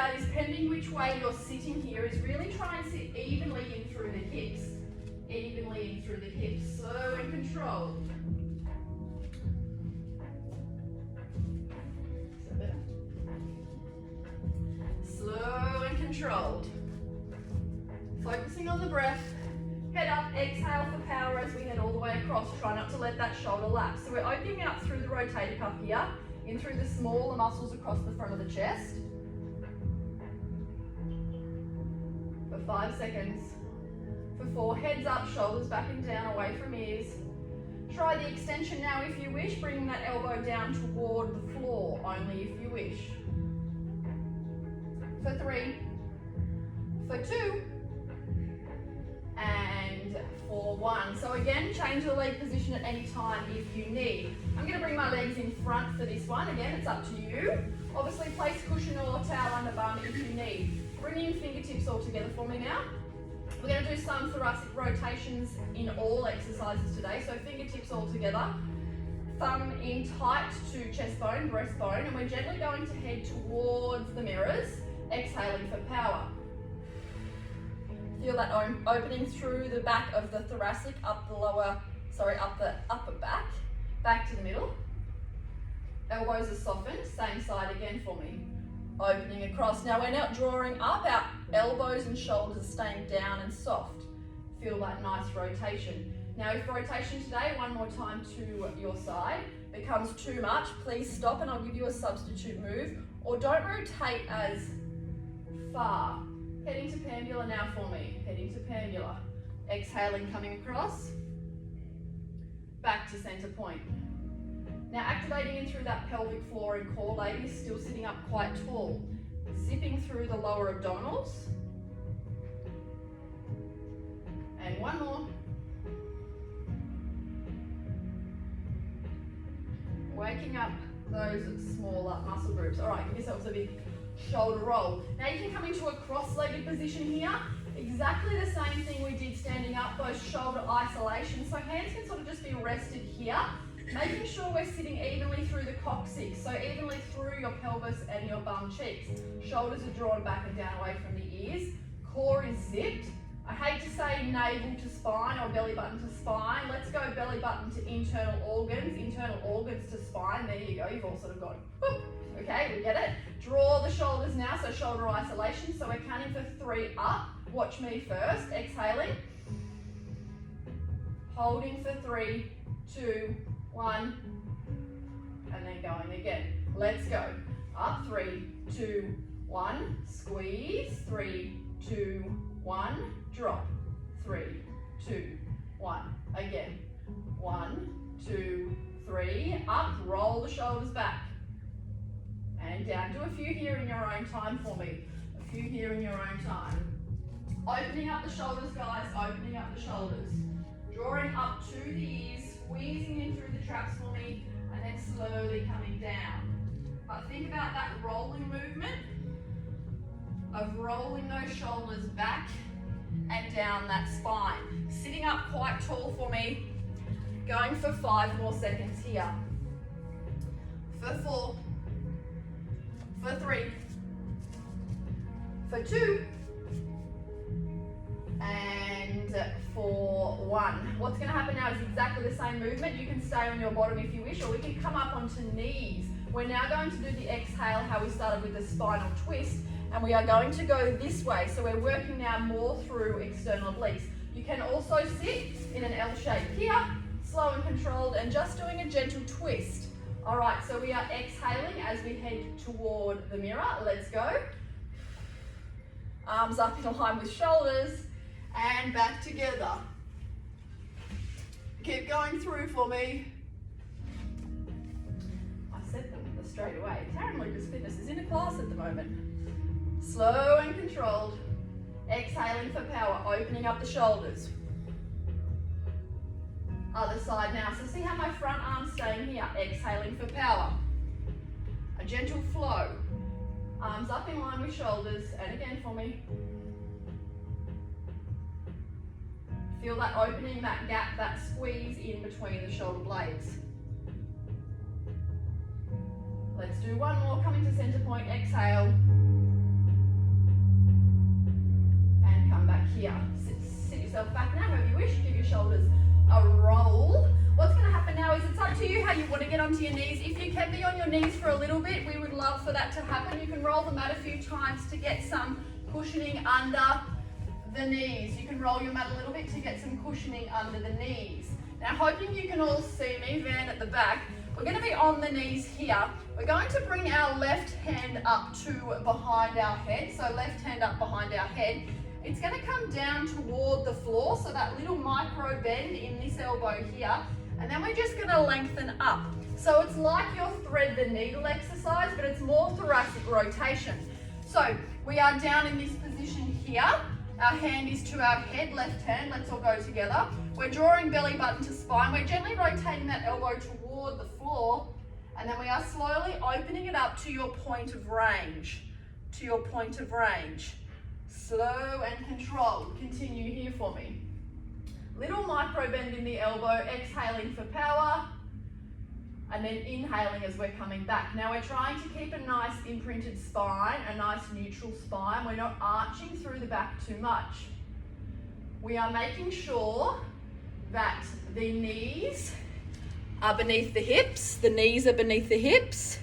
about is, pending which way you're sitting here, is really try and sit evenly in through the hips. Evenly in through the hips, slow and controlled. So better. Slow and controlled. Focusing on the breath. Head up, exhale for power as we head all the way across. Try not to let that shoulder lapse. So we're opening up through the rotator cuff here, in through the smaller muscles across the front of the chest. For 5 seconds. For 4, heads up, shoulders back and down, away from ears. Try the extension now if you wish, bringing that elbow down toward the floor, only if you wish. For 3, for 2, and for 1. So again, change the leg position at any time if you need. I'm going to bring my legs in front for this one. Again, it's up to you. Obviously, place cushion or towel under bum if you need. Bring in fingertips all together for me now. We're going to do some thoracic rotations in all exercises today. So fingertips all together. Thumb in tight to chest bone, breastbone, and we're gently going to head towards the mirrors, exhaling for power. Feel that opening through the back of the thoracic, up the upper back, back to the middle. Elbows are softened, same side again for me. Opening across. Now we're not drawing up, our elbows and shoulders are staying down and soft. Feel that nice rotation. Now if rotation today, one more time to your side, becomes too much, please stop and I'll give you a substitute move, or don't rotate as far. Heading to pendula now for me. Heading to pendula. Exhaling, coming across. Back to center point. Now activating in through that pelvic floor and core, ladies, still sitting up quite tall. Zipping through the lower abdominals. And one more. Waking up those smaller muscle groups. All right, give yourselves a big shoulder roll. Now you can come into a cross-legged position here. Exactly the same thing we did standing up, those shoulder isolation. So hands can sort of just be rested here, making sure we're sitting evenly through the coccyx, so evenly through your pelvis and your bum cheeks. Shoulders are drawn back and down away from the ears. Core is zipped. I hate to say navel to spine or belly button to spine. Let's go belly button to internal organs to spine. There you go, you've all sort of gone, whoop. Okay, we get it. Draw the shoulders now, so shoulder isolation. So we're counting for 3 up. Watch me first. Exhaling. Holding for 3, 2, 1. And then going again. Let's go. Up, 3, 2, 1. Squeeze. 3, 2, 1. Drop. 3, 2, 1. Again. 1, 2, 3. Up. Roll the shoulders back. And down. Do a few here in your own time for me. A few here in your own time. Opening up the shoulders, guys. Opening up the shoulders. Drawing up to the ears. Squeezing in through the traps for me. And then slowly coming down. But think about that rolling movement of rolling those shoulders back and down that spine. Sitting up quite tall for me. Going for 5 more seconds here. For 4. For 3, for 2, and for 1. What's going to happen now is exactly the same movement. You can stay on your bottom if you wish, or we can come up onto knees. We're now going to do the exhale, how we started with the spinal twist, and we are going to go this way. So we're working now more through external obliques. You can also sit in an L shape here, slow and controlled, and just doing a gentle twist. All right, so we are exhaling as we head toward the mirror. Let's go. Arms up in line with shoulders and back together. Keep going through for me. I said them straight away. Tarryn Lucas Fitness is in a class at the moment. Slow and controlled. Exhaling for power, opening up the shoulders. Other side now. So see how my front arm's staying here. Exhaling for power. A gentle flow. Arms up in line with shoulders. And again for me. Feel that opening, that gap, that squeeze in between the shoulder blades. Let's do one more. Coming to center point. Exhale. onto your knees. If you can be on your knees for a little bit, we would love for that to happen. You can roll the mat a few times to get some cushioning under the knees. You can roll your mat a little bit to get some cushioning under the knees. Now, hoping you can all see me, Van at the back, we're going to be on the knees here. We're going to bring our left hand up to behind our head. So left hand up behind our head. It's going to come down toward the floor, so that little micro bend in this elbow here. And then we're just going to lengthen up. So it's like your thread the needle exercise, but it's more thoracic rotation. So we are down in this position here. Our hand is to our head, left hand. Let's all go together. We're drawing belly button to spine. We're gently rotating that elbow toward the floor. And then we are slowly opening it up to your point of range. To your point of range. Slow and controlled. Continue here for me. Little micro bend in the elbow, exhaling for power. And then inhaling as we're coming back. Now we're trying to keep a nice imprinted spine, a nice neutral spine. We're not arching through the back too much. We are making sure that the knees are beneath the hips. The knees are beneath the hips.